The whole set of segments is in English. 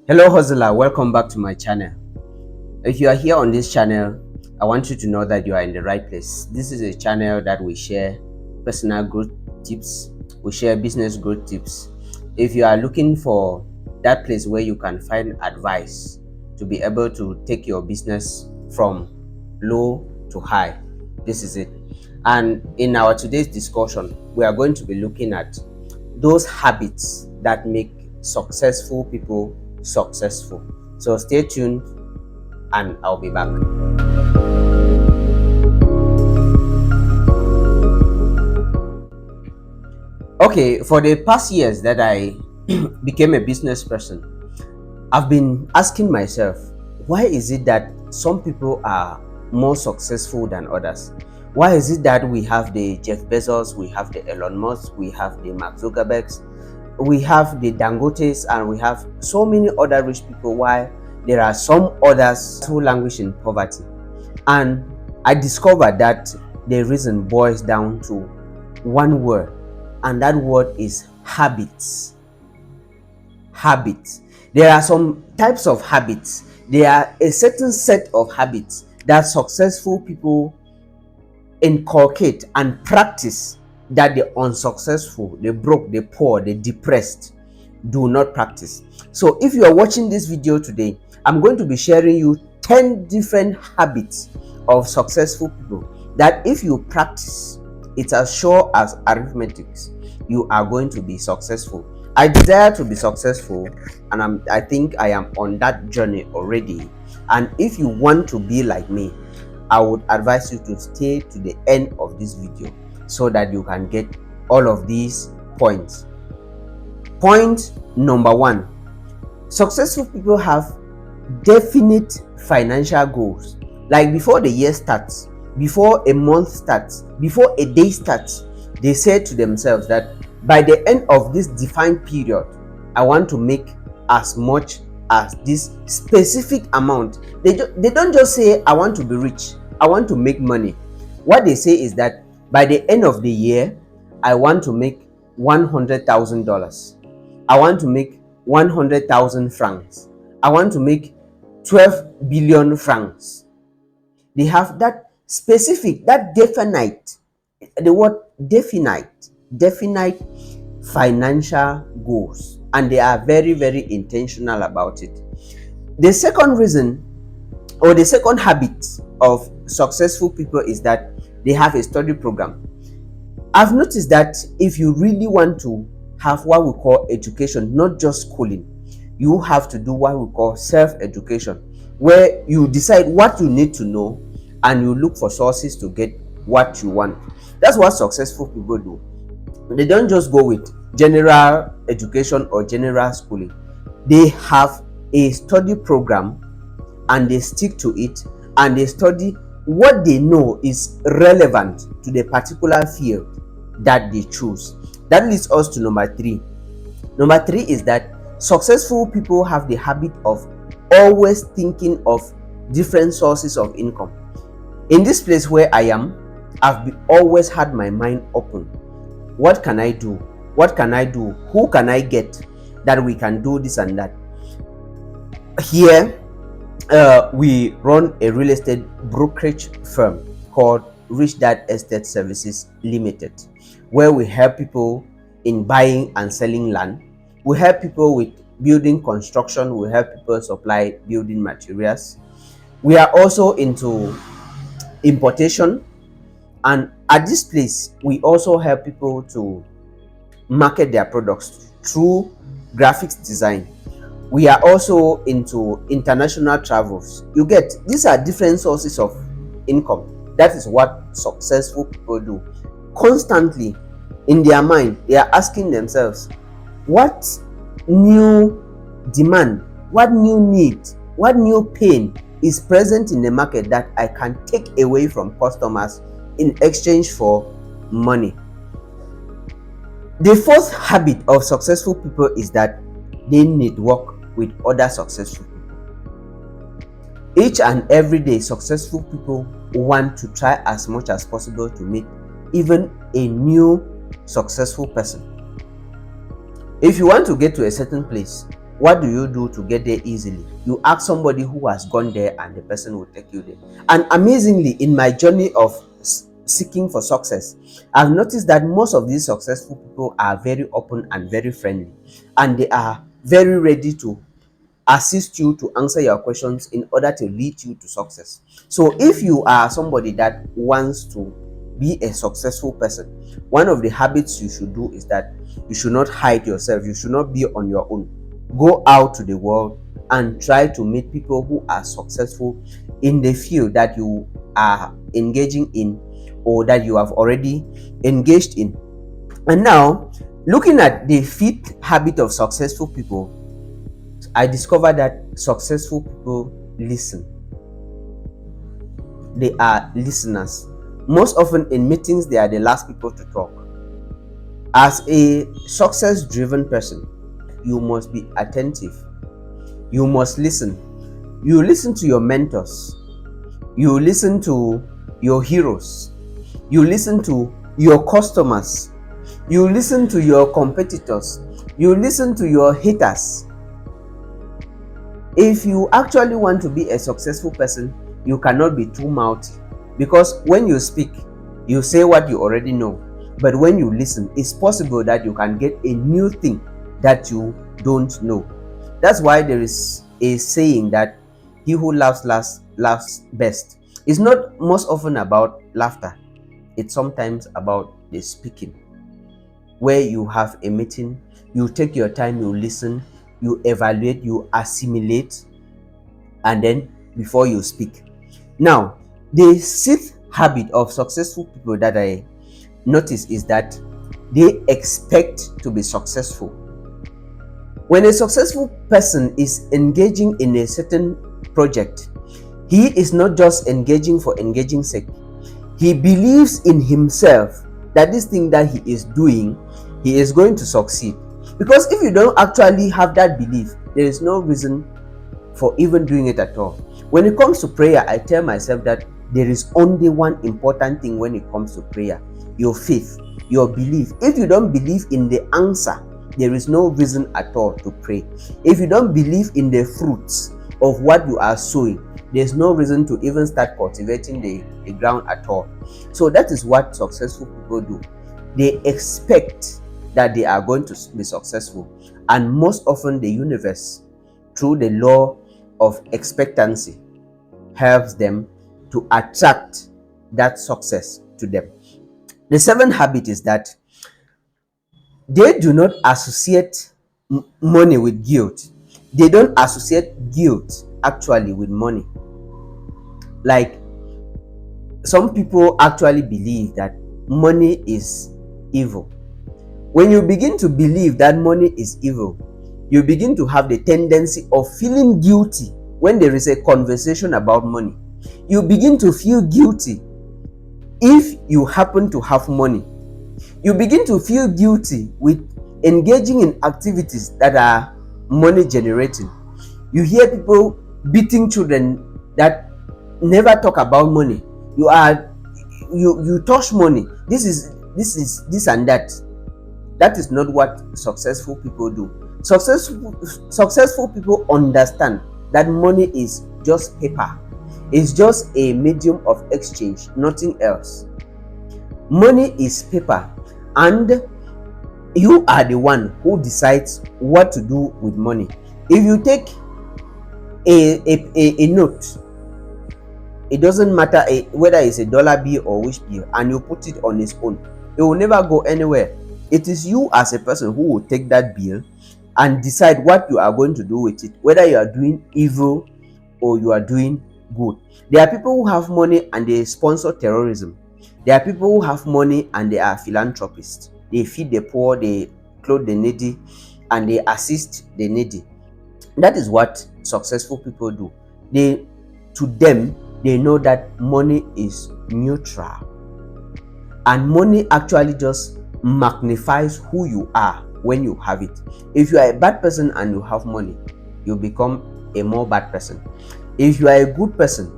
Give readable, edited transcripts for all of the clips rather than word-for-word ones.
Hello hustler, welcome back to my channel. If you are here on this channel, I want you to know that you are in the right place. This is a channel that we share personal growth tips, we share business growth tips. If you are looking for that place where you can find advice to be able to take your business from low to high, this is it. And in our today's discussion, we are going to be looking at those habits that make successful people successful. So stay tuned and I'll be back. Okay, for the past years that I became a business person, I've been asking myself, why is it that some people are more successful than others? Why is it that we have the Jeff Bezos, we have the Elon Musk, we have the Mark Zuckerbergs, we have the Dangotes, and we have so many other rich people, while there are some others who languish in poverty? And I discovered that the reason boils down to one word, and that word is habits. Habits. There are some types of habits. There are a certain set of habits that successful people inculcate and practice that the unsuccessful, the broke, the poor, the depressed do not practice. So if you are watching this video today, I'm going to be sharing you 10 different habits of successful people that if you practice, it's as sure as arithmetic, you are going to be successful. I desire to be successful, and I think I am on that journey already. And if you want to be like me, I would advise you to stay to the end of this video so that you can get all of these points. Point number one: successful people have definite financial goals. Like before the year starts, before a month starts, before a day starts, they say to themselves that by the end of this defined period, I want to make as much as this specific amount. They don't just say, I want to be rich, I want to make money. What they say is that by the end of the year, I want to make $100,000. I want to make 100,000 francs. I want to make 12 billion francs. They have that specific, that definite, the word definite financial goals, and they are very, very intentional about it. The second reason, or the second habit of successful people, is that they have a study program. I've noticed that if you really want to have what we call education, not just schooling, you have to do what we call self-education, where you decide what you need to know and you look for sources to get what you want. That's what successful people do. They don't just go with general education or general schooling. They have a study program and they stick to it, and they study what they know is relevant to the particular field that they choose. That leads us to number three. Number three is that successful people have the habit of always thinking of different sources of income. In this place where I am, I've always had my mind open. What can I do? What can I do? Who can I get that we can do this and that? Here, we run a real estate brokerage firm called Rich Dad Estate Services Limited, where we help people in buying and selling land. We help people with building construction. We help people supply building materials. We are also into importation, and at this place we also help people to market their products through graphics design. We are also into international travels. You get, these are different sources of income. That is what successful people do. Constantly in their mind, they are asking themselves, what new demand, what new need, what new pain is present in the market that I can take away from customers in exchange for money. The fourth habit of successful people is that they network with other successful people. Each and every day, successful people want to try as much as possible to meet even a new successful person. If you want to get to a certain place, what do you do to get there easily? You ask somebody who has gone there, and the person will take you there. And amazingly, in my journey of seeking for success, I've noticed that most of these successful people are very open and very friendly, and they are very ready to assist you to answer your questions in order to lead you to success. So if you are somebody that wants to be a successful person, one of the habits you should do is that you should not hide yourself. You should not be on your own. Go out to the world and try to meet people who are successful in the field that you are engaging in, or that you have already engaged in. And now, looking at the fifth habit of successful people, I discovered that successful people listen. They are listeners. Most often in meetings, they are the last people to talk. As a success driven person, you must be attentive. You must listen. You listen to your mentors. You listen to your heroes. You listen to your customers. You listen to your competitors. You listen to your haters. If you actually want to be a successful person, you cannot be too mouthy, because when you speak, you say what you already know. But when you listen, it's possible that you can get a new thing that you don't know. That's why there is a saying that he who laughs last laughs best. It's not most often about laughter. It's sometimes about the speaking, where you have a meeting, you take your time, you listen, you evaluate, you assimilate, and then before you speak. Now, the sixth habit of successful people that I notice is that they expect to be successful. When a successful person is engaging in a certain project, he is not just engaging for engaging sake. He believes in himself that this thing that he is doing, he is going to succeed. Because if you don't actually have that belief, there is no reason for even doing it at all. When it comes to prayer, I tell myself that there is only one important thing when it comes to prayer: your faith, your belief. If you don't believe in the answer, there is no reason at all to pray. If you don't believe in the fruits of what you are sowing, there's no reason to even start cultivating the ground at all. So that is what successful people do. They expect that they are going to be successful, and most often the universe, through the law of expectancy, helps them to attract that success to them. The seventh habit is that they do not associate money with guilt. They don't associate guilt actually with money. Like, some people actually believe that money is evil. When you begin to believe that money is evil, you begin to have the tendency of feeling guilty when there is a conversation about money. You begin to feel guilty if you happen to have money. You begin to feel guilty with engaging in activities that are money generating. You hear people beating children that never talk about money. You touch money. This is this and that. That is not what successful people do. Successful people understand that money is just paper. It's just a medium of exchange, nothing else. Money is paper, and you are the one who decides what to do with money. If you take a note, it doesn't matter whether it's a dollar bill or which bill, and you put it on its own, it will never go anywhere. It is you as a person who will take that bill and decide what you are going to do with it, whether you are doing evil or you are doing good. There are people who have money and they sponsor terrorism. There are people who have money and they are philanthropists. They feed the poor, they clothe the needy, and they assist the needy. That is what successful people do. To them, they know that money is neutral, and money actually just magnifies who you are when you have it. If you are a bad person and you have money, you become a more bad person. If you are a good person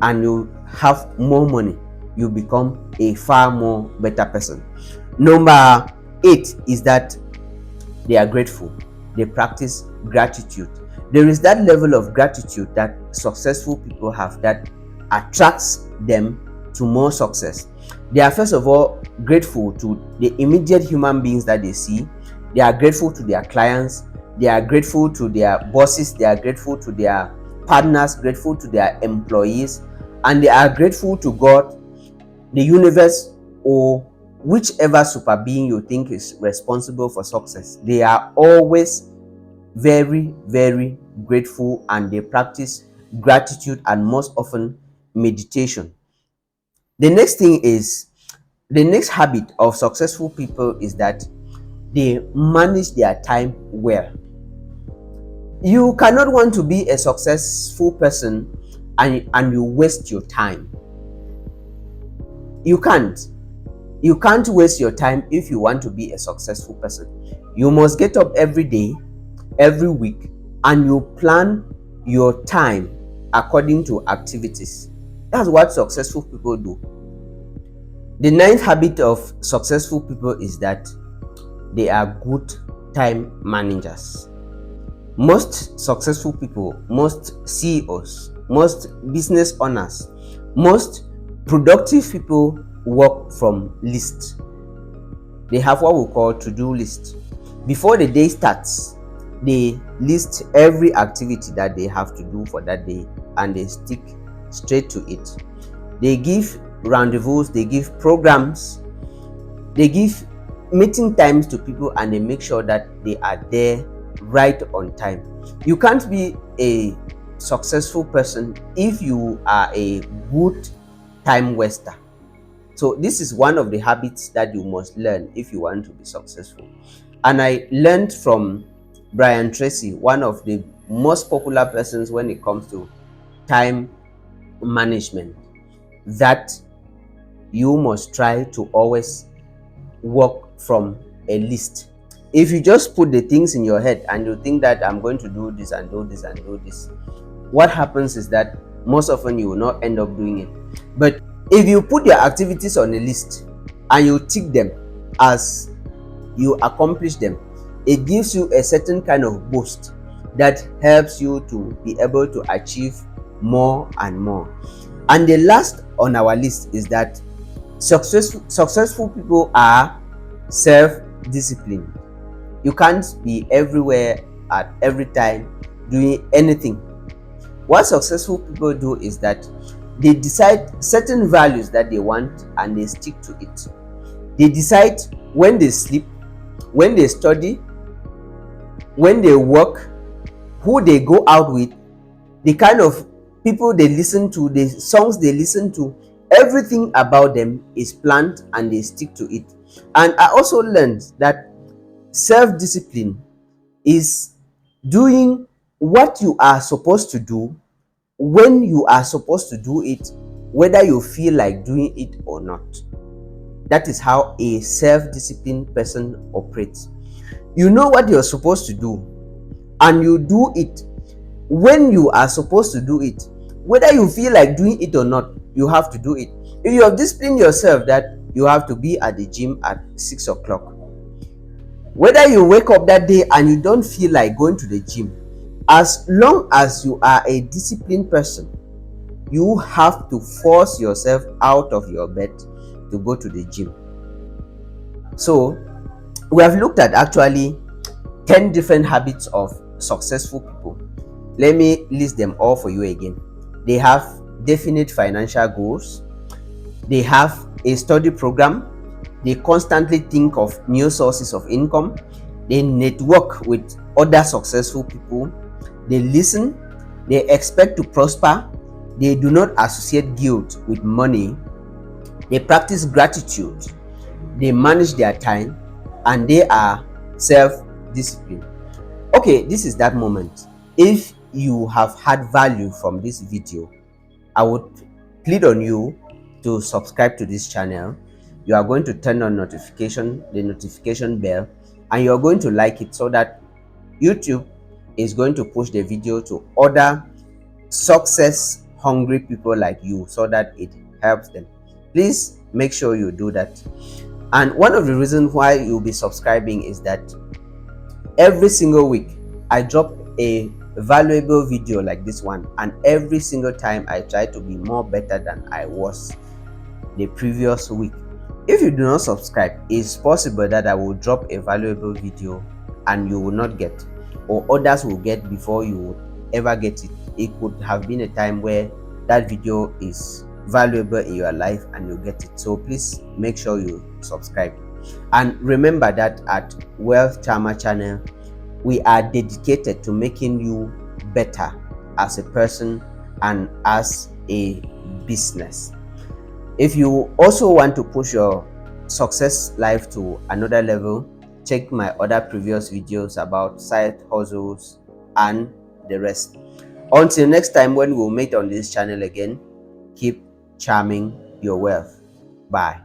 and you have more money, you become a far more better person. Number 8 is that they are grateful. they practice gratitude. There is that level of gratitude that successful people have that attracts them to more success. They are first of all grateful to the immediate human beings that they see. They are grateful to their clients. They are grateful to their bosses. They are grateful to their partners, grateful to their employees, and they are grateful to God, the universe, or whichever super being you think is responsible for success. They are always very, very grateful, and they practice gratitude and most often meditation. The next thing is the next habit of successful people is that they manage their time well. You cannot want to be a successful person and you waste your time. You can't. You can't waste your time if you want to be a successful person. You must get up every day, every week, and you plan your time according to activities. That's what successful people do. The ninth habit of successful people is that they are good time managers. Most successful people, most CEOs, most business owners, most productive people work from lists. They have what we call to-do list. Before the day starts, they list every activity that they have to do for that day and they stick straight to it. They give rendezvous, they give programs, they give meeting times to people, and they make sure that they are there right on time. You can't be a successful person if you are a good time waster. So this is one of the habits that you must learn if you want to be successful. And I learned from Brian Tracy, one of the most popular persons when it comes to time management, that you must try to always work from a list. If you just put the things in your head and you think that I'm going to do this and do this and do this, what happens is that most often you will not end up doing it. But if you put your activities on a list and you tick them as you accomplish them, it gives you a certain kind of boost that helps you to be able to achieve more and more. And the last on our list is that successful people are self-disciplined. You can't be everywhere at every time doing anything. What successful people do is that they decide certain values that they want and they stick to it. They decide when they sleep, when they study, when they work, who they go out with, the kind of people they listen to, the songs they listen to. Everything about them is planned and they stick to it. And I also learned that self-discipline is doing what you are supposed to do when you are supposed to do it, whether you feel like doing it or not. That is how a self-disciplined person operates. You know what you're supposed to do and you do it when you are supposed to do it, whether you feel like doing it or not. You have to do it. If you have disciplined yourself that you have to be at the gym at 6 o'clock, whether you wake up that day and you don't feel like going to the gym, as long as you are a disciplined person, you have to force yourself out of your bed to go to the gym. So we have looked at actually 10 different habits of successful people. Let me list them all for you again. They have definite financial goals. They have a study program. They constantly think of new sources of income. They network with other successful people. They listen. They expect to prosper. They do not associate guilt with money. They practice gratitude. They manage their time, and they are self-disciplined. Okay, this is that moment. If you have had value from this video, I would plead on you to subscribe to this channel. You are going to turn on the notification bell, and you are going to like it so that YouTube is going to push the video to other success hungry people like you so that it helps them. Please make sure you do that. And one of the reasons why you'll be subscribing is that Every single week I drop a valuable video like this one, and every single time I try to be more better than I was the previous week. If you do not subscribe, it's possible that I will drop a valuable video and you will not get, or others will get before you would ever get it. It could have been a time where that video is valuable in your life and you get it. So please make sure you subscribe. And remember that at Wealth Charmer channel, we are dedicated to making you better as a person and as a business. If you also want to push your success life to another level, check my other previous videos about side hustles and the rest. Until next time, when we'll meet on this channel again, keep charming your wealth. Bye.